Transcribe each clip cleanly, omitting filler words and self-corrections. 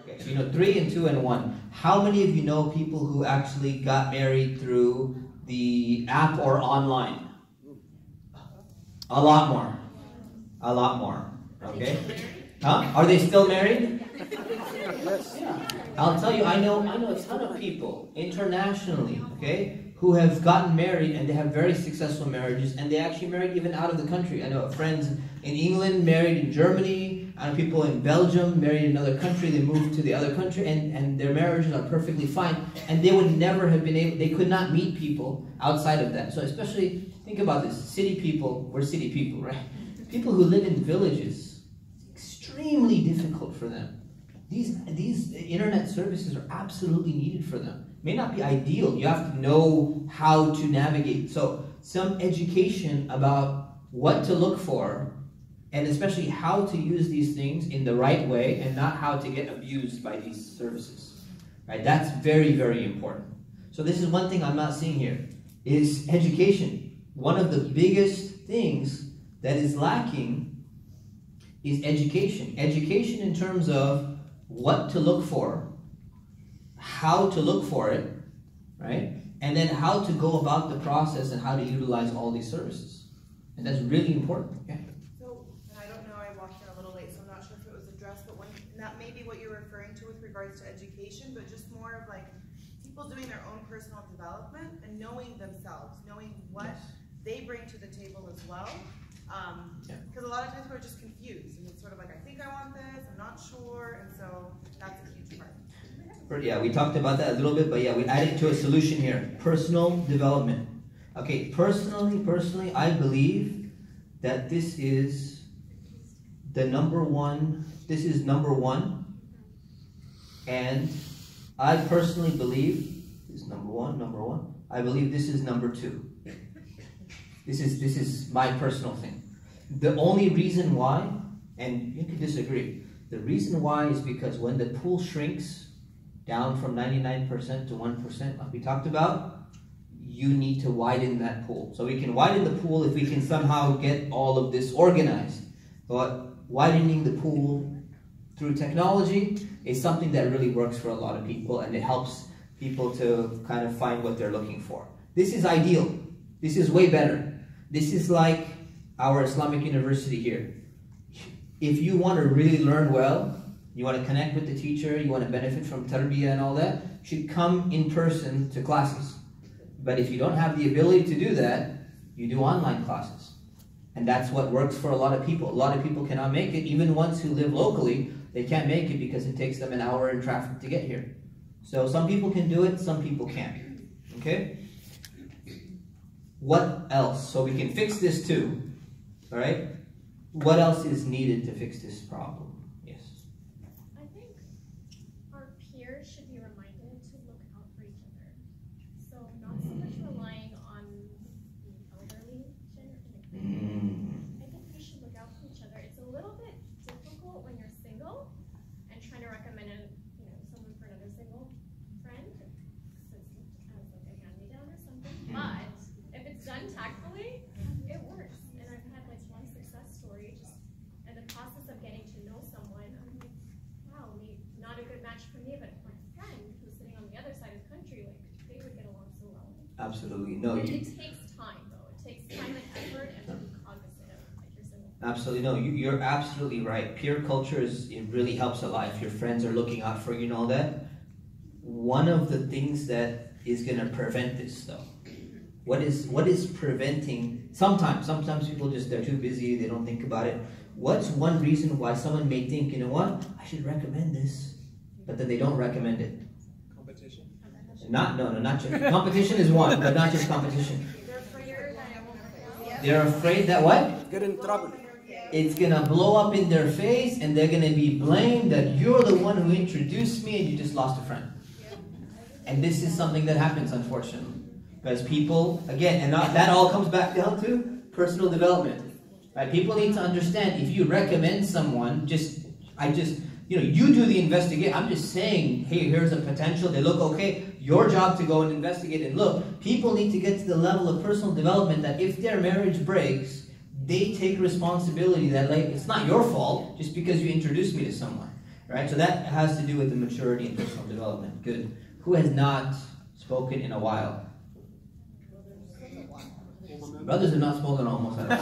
Okay, so you know 3 and 2 and 1. How many of you know people who actually got married through the app or online? A lot more. A lot more. Okay? Huh? Are they still married? Yes. Yeah. I'll tell you, I know a ton of people internationally, okay, who have gotten married and they have very successful marriages, and they actually married even out of the country. I know friends in England married in Germany. I know people in Belgium married in another country. They moved to the other country, and their marriages are perfectly fine. And they would never have been able. They could not meet people outside of that. So especially think about this: city people. We're city people, right? People who live in villages. Extremely difficult for them. These internet services are absolutely needed for them. May not be ideal. You have to know how to navigate. So some education about what to look for, and especially how to use these things in the right way and not how to get abused by these services. Right? That's very, very important. So this is one thing I'm not seeing here, is education. One of the biggest things that is lacking is education. Education in terms of what to look for, how to look for it, right? And then how to go about the process and how to utilize all these services. And that's really important. Yeah. So, and I don't know, I walked in a little late, so I'm not sure if it was addressed, but that may be what you're referring to with regards to education, but just more of like people doing their own personal development and knowing themselves, knowing what they bring to the table as well. Because a lot of times we're just confused, and it's sort of like, I think I want this, I'm not sure, and so that's a huge part. Yeah, we talked about that a little bit, but yeah, we added to a solution here. Personal development. Okay, personally, I believe that this is the number one, and I personally believe, this is number one, I believe this is number 2. This is my personal thing. The only reason why, and you can disagree, the reason why is because when the pool shrinks down from 99% to 1%, like we talked about, you need to widen that pool. So we can widen the pool if we can somehow get all of this organized. But widening the pool through technology is something that really works for a lot of people, and it helps people to kind of find what they're looking for. This is ideal. This is way better. This is like our Islamic university here. If you want to really learn well, you want to connect with the teacher, you want to benefit from tarbiyah and all that, you should come in person to classes. But if you don't have the ability to do that, you do online classes. And that's what works for a lot of people. A lot of people cannot make it. Even ones who live locally, they can't make it because it takes them an hour in traffic to get here. So some people can do it, some people can't. Okay? What else? So we can fix this too. All right? What else is needed to fix this problem? Yes. I think our peers should be reminded to look out for each other. So not so much relying on the elderly generation. I think we should look out for each other. It's a little bit difficult when you're single and trying to recommend someone for another single friend, so it's as like a hand-me-down or something. But if it's done tactfully, it works. And I've had like one success story just in the process of getting to know someone. I'm like, wow, not a good match for me, but my friend who's sitting on the other side of the country, like they would get along so well. Absolutely. No. And it takes time though. It takes time and effort and to be cognizant of like your single. Absolutely. No, you're absolutely right. Peer culture it really helps a lot if your friends are looking out for you and all that. One of the things that is going to prevent this though, what is preventing, sometimes people they're too busy, they don't think about it. What's one reason why someone may think, you know what, I should recommend this, but then they don't recommend it? Competition. Not just, competition is one, but not just competition. They're afraid that what? Get in trouble. It's gonna blow up in their face and they're gonna be blamed that you're the one who introduced me and you just lost a friend. And this is something that happens, unfortunately. Because people, again, and that all comes back down to personal development. Right? People need to understand, if you recommend someone, you do the investigate. I'm just saying, hey, here's a potential, they look okay. Your job to go and investigate and look. People need to get to the level of personal development that if their marriage breaks, they take responsibility that, like, it's not your fault just because you introduced me to someone. Right? So that has to do with the maturity and personal development. Good. Who has not spoken in a while? Brothers have not spoken almost at all.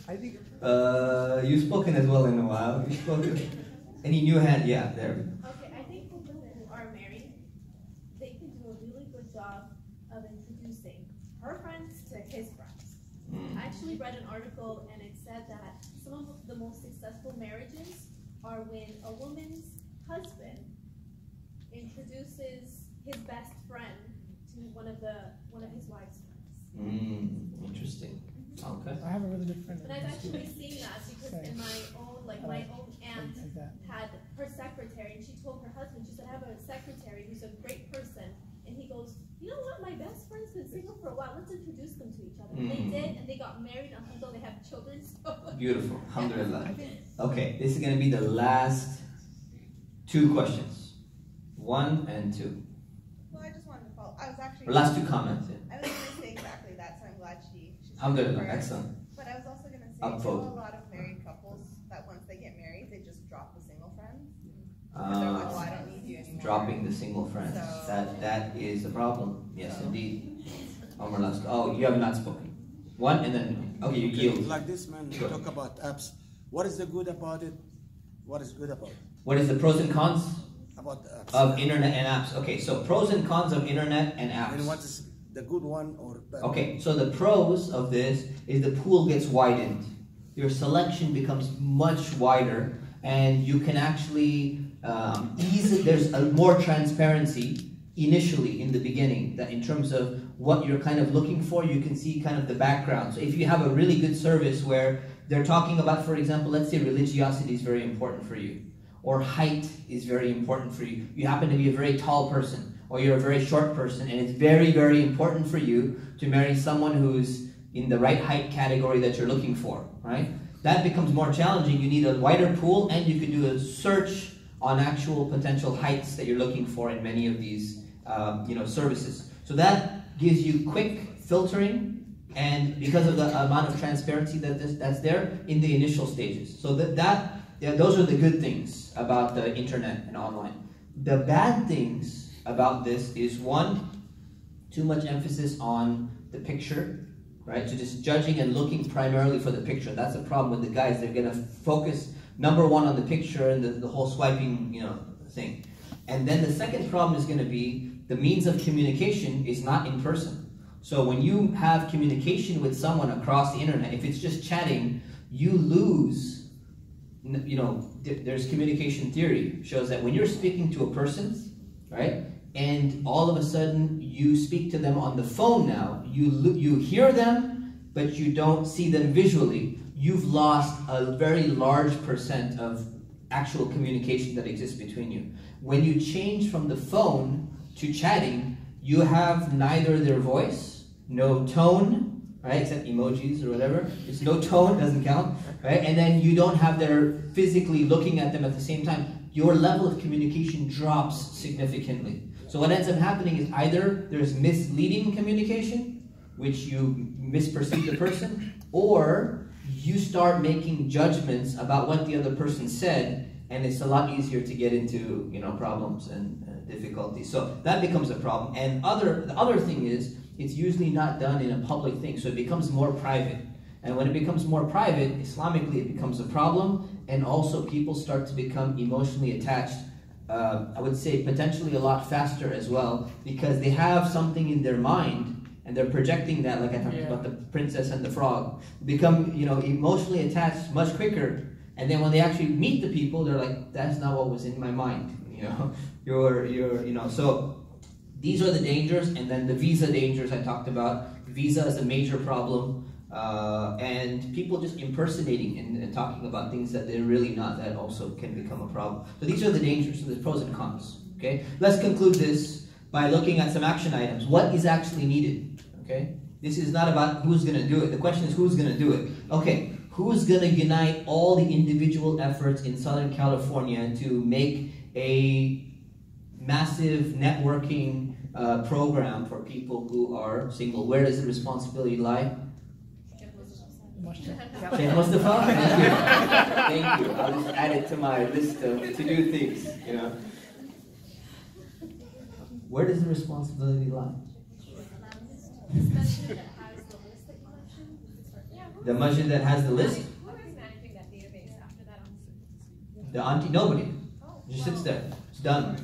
I think You've spoken as well in a while. You've spoken. Any new hand? Yeah, there. Okay, I think for women who are married, they can do a really good job of introducing her friends to his friends. I actually read an article and it said that some of the most successful marriages are when a woman's husband introduces his best friend to one of his wife's friends. Interesting. Okay. I have a really good friend. And I've actually seen that because in my own aunt had her secretary, and she told her husband, she said, I have a secretary who's a great person, and he goes, you know what, my best friend's been single for a while, let's introduce them to each other. And they did, and they got married until they have children. So. Beautiful. Alhamdulillah. Okay, this is going to be the last 2 questions. 1 and 2. Well, I just wanted to follow. I was actually. Or last 2 comments. Yeah. I was going to say exactly that, so I'm glad she's Alhamdulillah. Excellent. But I was also going to say, Upvote. I know a lot of married couples that once they get married, they just drop the single friends. They're like, well, I don't need you anymore. Dropping the single friends. So- That is a problem. Yes, indeed. Omar, last. Oh, you have not spoken. 1 and then okay, you yield. Like this man, Sure. talk about apps. What is the good about it? What is good about it? What is the pros and cons About the apps? of internet and apps? Okay, so pros and cons of internet and And what apps. is the good one or bad? Okay, so the pros of this is the pool gets widened. Your selection becomes much wider, and you can actually there's more transparency initially in the beginning, that in terms of what you're kind of looking for, you can see kind of the background. So if you have a really good service where they're talking about, for example, let's say religiosity is very important for you, or height is very important for you. You happen to be a very tall person, or you're a very short person, and it's very, very important for you to marry someone who's in the right height category that you're looking for, right? That becomes more challenging. You need a wider pool, and you can do a search on actual potential heights that you're looking for in many of these services. So that gives you quick filtering, and because of the amount of transparency that's there in the initial stages. So those are the good things about the internet and online. The bad things about this is, 1, too much emphasis on the picture, right? So just judging and looking primarily for the picture. That's the problem with the guys. They're going to focus number 1 on the picture and the whole swiping, thing. And then the second problem is going to be the means of communication is not in person. So when you have communication with someone across the internet, if it's just chatting, you lose, there's communication theory shows that when you're speaking to a person, right, and all of a sudden you speak to them on the phone now, you hear them, but you don't see them visually, you've lost a very large % of actual communication that exists between you. When you change from the phone to chatting, you have neither their voice, no tone, right, except emojis or whatever. It's no tone, doesn't count, right? And then you don't have their physically looking at them at the same time. Your level of communication drops significantly. So what ends up happening is either there's misleading communication, which you misperceive the person, or you start making judgments about what the other person said, and it's a lot easier to get into problems and difficulties. So that becomes a problem. And the other thing is, it's usually not done in a public thing, so it becomes more private. And when it becomes more private, Islamically, it becomes a problem, and also people start to become emotionally attached, I would say potentially a lot faster as well, because they have something in their mind, and they're projecting that, like I talked about the princess and the frog, become emotionally attached much quicker, and then when they actually meet the people, they're like, that's not what was in my mind, so these are the dangers. And then the visa dangers I talked about. Visa is a major problem, and people just impersonating and talking about things that they're really not, that also can become a problem. So these are the dangers, so there's pros and cons. Okay, let's conclude this by looking at some action items. What is actually needed? Okay, this is not about who's going to do it. The question is who's going to do it. Okay, who's going to unite all the individual efforts in Southern California to make a massive networking program for people who are single? Where does the responsibility lie? Sheikh Mustafa? Thank you. Thank you. I'll just add it to my list of to-do things, you know. Where does the responsibility lie? The masjid that has the list? The auntie? Nobody. Just sits there. It's done.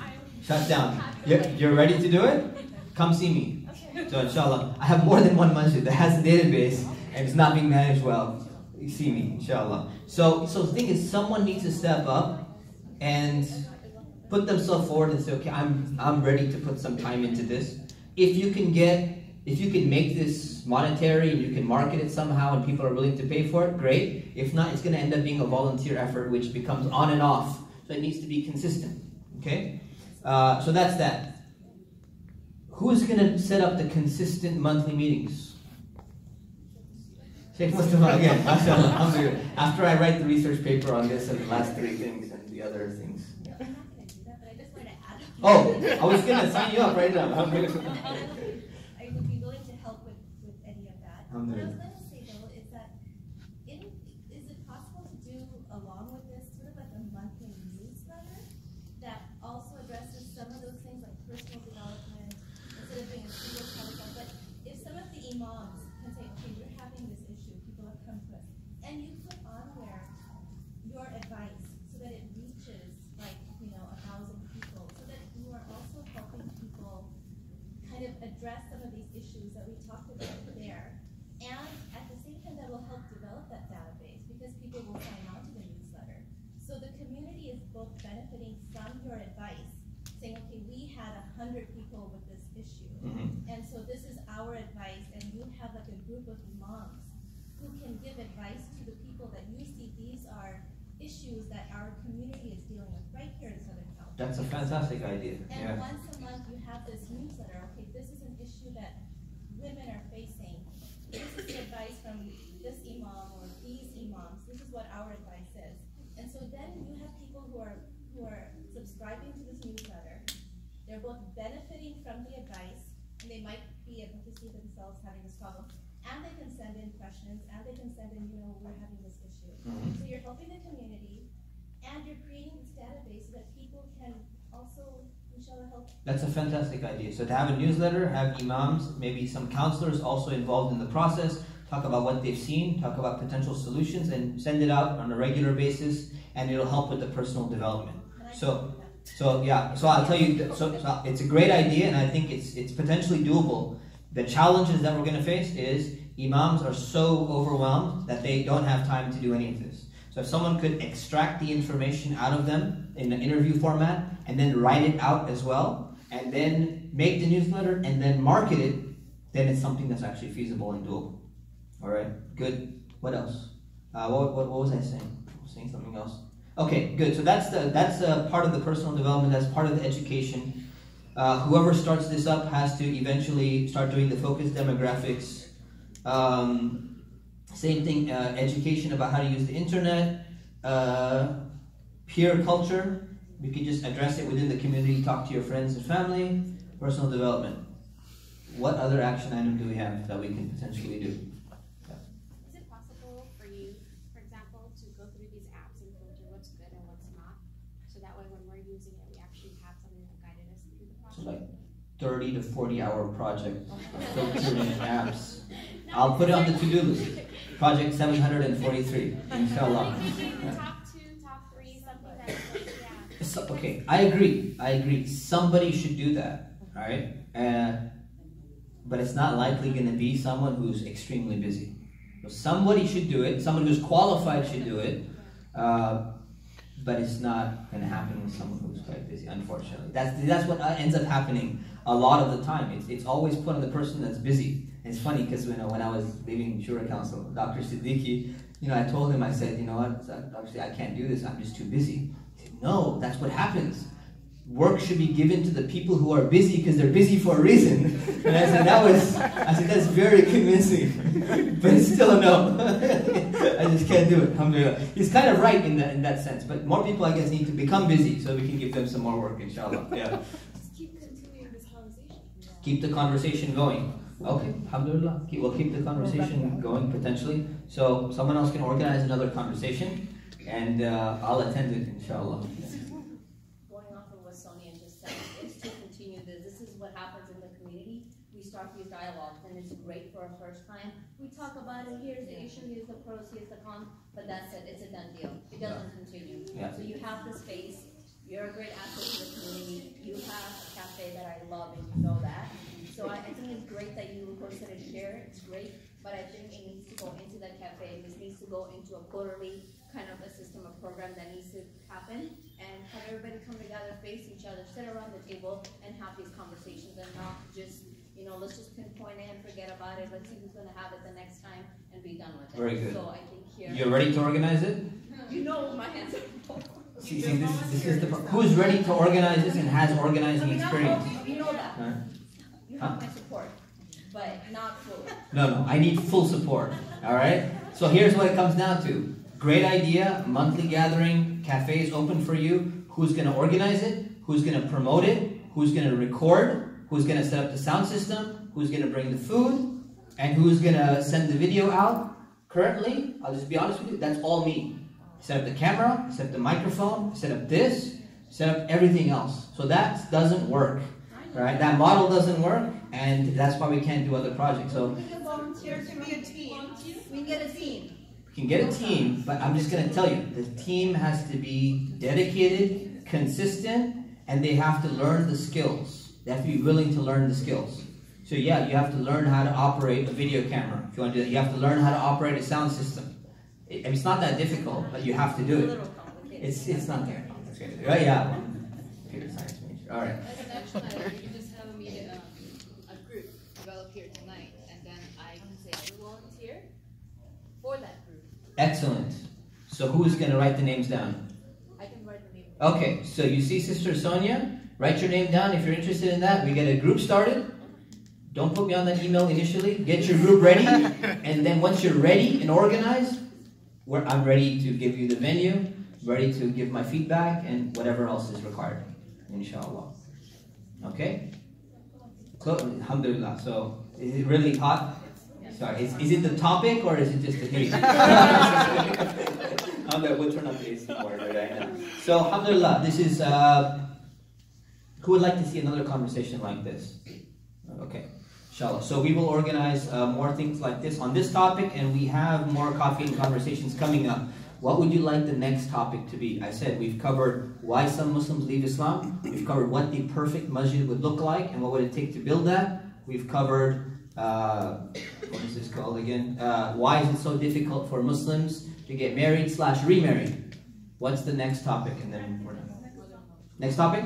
Shut down. You're ready to do it? Come see me. So inshallah, I have more than one masjid that has a database and it's not being managed well. You see me, inshallah. So the thing is, someone needs to step up and put themselves forward and say, okay, I'm ready to put some time into this. If you can make this monetary and you can market it somehow and people are willing to pay for it, great. If not, it's going to end up being a volunteer effort which becomes on and off. So it needs to be consistent. Okay? So that's that. Who's going to set up the consistent monthly meetings? Sheikh Mustafa again. MashaAllah. After I write the research paper on this and the last 3 things and the other things. Yeah. I'm not going to do that, but I just wanted to add. Oh, I was going to sign you up right now. I would be willing to help with any of that. What I was going to say though is that is it possible to do along with this sort of like a monthly newsletter that also addresses some of those things like personal development instead of being a single telephone? But if some of the imams can say, okay, we're having this issue, people have come to us, and you put on there your advice so that it reaches like 1,000 people, so that you are also helping people kind of address some of these issues that we talked about there. And at the same time, that will help develop that database because people will sign on to the newsletter. So the community is both benefiting from your advice, saying, okay, we had 100 people with this issue. And so this is our advice, and you have like a group of imams who can give advice to the people that you see these are issues that our community is dealing with right here in Southern California. That's a fantastic idea. And once a month you have this newsletter, okay, this is an issue that women are facing. This is the advice from this imam or these imams. This is what our advice is. And so then you have people who are subscribing to this newsletter. They're both benefiting from the advice, and they might be able to see themselves having a struggle. And they can send in questions, and they can send in, we're having this issue. So you're helping the community, and you're creating this database so that people can also, inshallah, help. That's a fantastic idea. So to have a newsletter, have imams, maybe some counselors also involved in the process, talk about what they've seen, talk about potential solutions, and send it out on a regular basis, and it'll help with the personal development. So I'll tell you, so it's a great idea, and I think it's potentially doable. The challenges that we're going to face is imams are so overwhelmed that they don't have time to do any of this. So if someone could extract the information out of them in an interview format and then write it out as well, and then make the newsletter and then market it, then it's something that's actually feasible and doable. All right, good. What else? What was I saying? I was saying something else. Okay, good. So that's part of the personal development. That's part of the education. Whoever starts this up has to eventually start doing the focus demographics. Same thing, education about how to use the internet, peer culture. We could just address it within the community, talk to your friends and family, personal development. What other action item do we have that we can potentially do? Is it possible for you, for example, to go through these apps and filter what's good and what's not, so that way when we're using it, we actually have something that guided us through the process? So like 30 to 40 hour project, filtering apps. I'll put it on the to-do list. Project 743, inshallah. Top 3, something that's like, yeah. So, okay, I agree. Somebody should do that, all right? But it's not likely going to be someone who's extremely busy. So somebody should do it. Someone who's qualified should do it. But it's not going to happen with someone who's quite busy, unfortunately. That's what ends up happening a lot of the time. It's always put on the person that's busy. And it's funny because when I was leaving Shura Council, Dr. Siddiqui, I told him, I said, obviously I can't do this. I'm just too busy. He said, no, that's what happens. Work should be given to the people who are busy because they're busy for a reason. And I said, that's very convincing. But it's still a no. I just can't do it. Alhamdulillah. He's kind of right in that sense. But more people, I guess, need to become busy so we can give them some more work, inshallah. Yeah. Just keep continuing this conversation. Keep the conversation going. Okay, alhamdulillah. We'll keep the conversation going potentially. So someone else can organize another conversation, and I'll attend it, inshallah. Going off of what Sonia just said, is to continue this. This is what happens in the community. We start these dialogues, and it's great for a first time. We talk about it. Here's the issue, here's the pros, here's the cons, but that's it. It's a done deal. It doesn't continue. Yeah. So you have the space. You're a great asset to the community. You have a cafe that I love, and you know that. So I think it's great that you hosted and share. It's great, but I think it needs to go into that cafe. This needs to go into a quarterly kind of a system, a program that needs to happen, and have everybody come together, face each other, sit around the table, and have these conversations, and not just, let's just pinpoint it and forget about it. Let's see who's going to have it the next time and be done with it. Very good. So I think here, You're ready to organize it? my hands are full. See, this is the who's ready to organize this and has organizing experience. You know that. Huh? You have my support, but not fully. No, I need full support. All right. So here's what it comes down to. Great idea, monthly gathering, cafe is open for you. Who's going to organize it? Who's going to promote it? Who's going to record? Who's going to set up the sound system? Who's going to bring the food? And who's going to send the video out? Currently, I'll just be honest with you, that's all me. Set up the camera, set up the microphone, set up this, set up everything else. So that doesn't work, right? That model doesn't work, and that's why we can't do other projects. So We can volunteer to be a team. We can get a team. we can get a team, but I'm just going to tell you, the team has to be dedicated, consistent, and they have to learn the skills. They have to be willing to learn the skills. So yeah, you have to learn how to operate a video camera. If you want to do that, you have to learn how to operate a sound system. It's not that difficult, but you have to do it. It's not that complicated. Right? Yeah. Computer science major. All right. As an action item, you can just have a meeting, a group develop here tonight, and then I can say I will volunteer for that group. Excellent. So who's going to write the names down? I can write the name. Okay, so you see Sister Sonia, write your name down if you're interested in that. We get a group started. Don't put me on that email initially. Get your group ready, and then once you're ready and organized, I'm ready to give you the venue, ready to give my feedback, and whatever else is required, inshallah. Okay? So, alhamdulillah. So, is it really hot? Sorry, is it the topic or is it just the heat? We'll turn up the AC for it right now. So, alhamdulillah, this is, who would like to see another conversation like this? Okay, inshallah. So we will organize more things like this on this topic, and we have more coffee and conversations coming up. What would you like the next topic to be? I said we've covered why some Muslims leave Islam. We've covered what the perfect masjid would look like and what would it take to build that. We've covered, what is this called again? Why is it so difficult for Muslims to get married / remarried? What's the next topic? And then we're done. Next topic?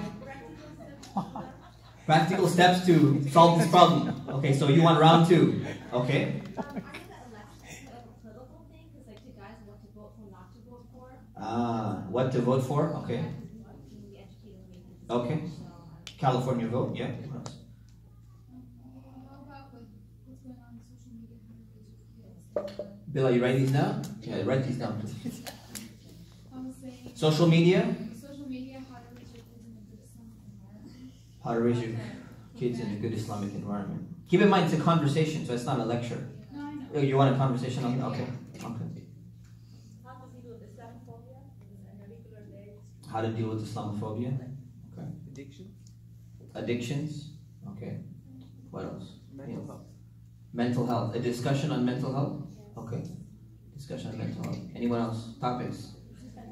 Practical steps to solve this problem. Okay, so you want round 2. Okay. I think that election is a political thing, because like the guys what to vote for, not to vote for. What to vote for? Okay. Okay. California vote, yeah. How about with what's going on in social media? How to raise your kids? Bill, are you writing these down? Yeah, write these down, please. I was saying Social media? social media, how to raise your kids in a good Islamic environment. How to raise your kids in a good Islamic environment. Keep in mind it's a conversation, so it's not a lecture. No, I know. Oh, you want a conversation on okay. Okay. How to deal with Islamophobia in a regular day. How to deal with Islamophobia? Okay. Addiction, Addictions? Okay. What else? mental health. Mental health. A discussion on mental health? Okay. Discussion on mental health. Anyone else? Topics?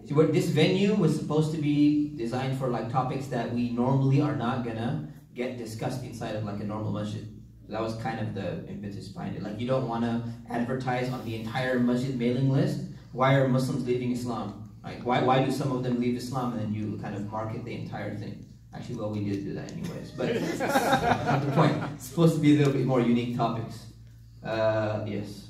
See, what this venue was supposed to be designed for like topics that we normally are not gonna get discussed inside of like a normal masjid. That was kind of the impetus behind it. Like you don't want to advertise on the entire masjid mailing list. Why are Muslims leaving Islam? Like why do some of them leave Islam, and then you kind of market the entire thing? Actually, well, we did do that anyways, but not the point. It's supposed to be a little bit more unique topics. Yes.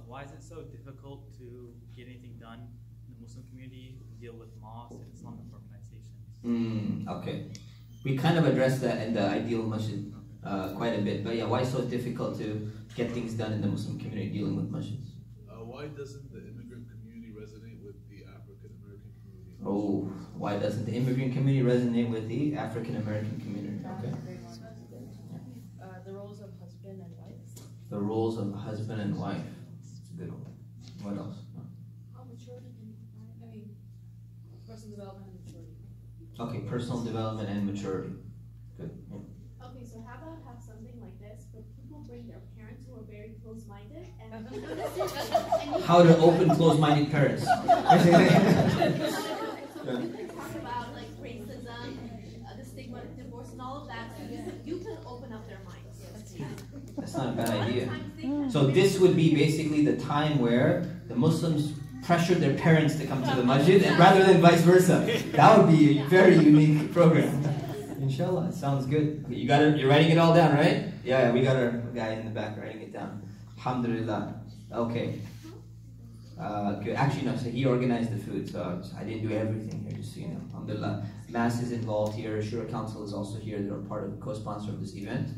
Why is it so difficult to get anything done in the Muslim community, deal with mosques and Islamic organizations? Okay. We kind of addressed that in the ideal masjid quite a bit, but yeah, why so difficult to get things done in the Muslim community dealing with masjids? Why doesn't the immigrant community resonate with the African American community? Oh, why doesn't the immigrant community resonate with the African American community? Okay. The roles of husband and wife. the roles of husband and wife. It's a good one. What else? How maturity can you provide? I mean, personal development and maturity. Okay, personal development and maturity. Good. Yeah. Okay, so how about have something like this, but people bring their parents who are very close-minded and How to open closed-minded parents. So you can talk about like racism, the stigma of divorce, and all of that. So you can open up their minds. That's not a bad idea. So this would be basically the time where the Muslims pressured their parents to come to the masjid, and rather than vice versa. That would be a very unique program. Inshallah, it sounds good. You got it. You're writing it all down, right? Yeah, we got our guy in the back writing it down. Alhamdulillah. Okay. Good. Actually, no. So he organized the food, so I didn't do everything here, just so you know. Alhamdulillah. Mass is involved here. Shura Council is also here. They're part of the co-sponsor of this event.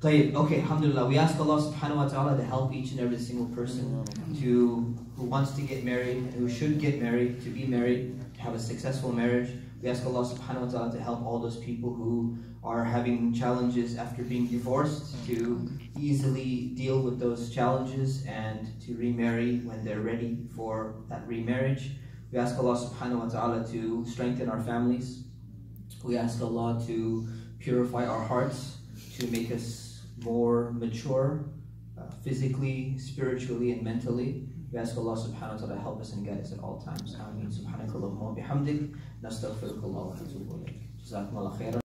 Okay, alhamdulillah, we ask Allah subhanahu wa ta'ala to help each and every single person who wants to get married and who should get married, to be married, to have a successful marriage. We ask Allah subhanahu wa ta'ala to help all those people who are having challenges after being divorced to easily deal with those challenges and to remarry when they're ready for that remarriage. We ask Allah subhanahu wa ta'ala to strengthen our families. We ask Allah to purify our hearts, to make us more mature, physically, spiritually, and mentally. We ask Allah subhanahu wa ta'ala to help us and guide us at all times. Ameen. Subhanakallahumma wa bihamdik. Nastaghfirukallah wa natubu ilayk. Jazakumullah khairan.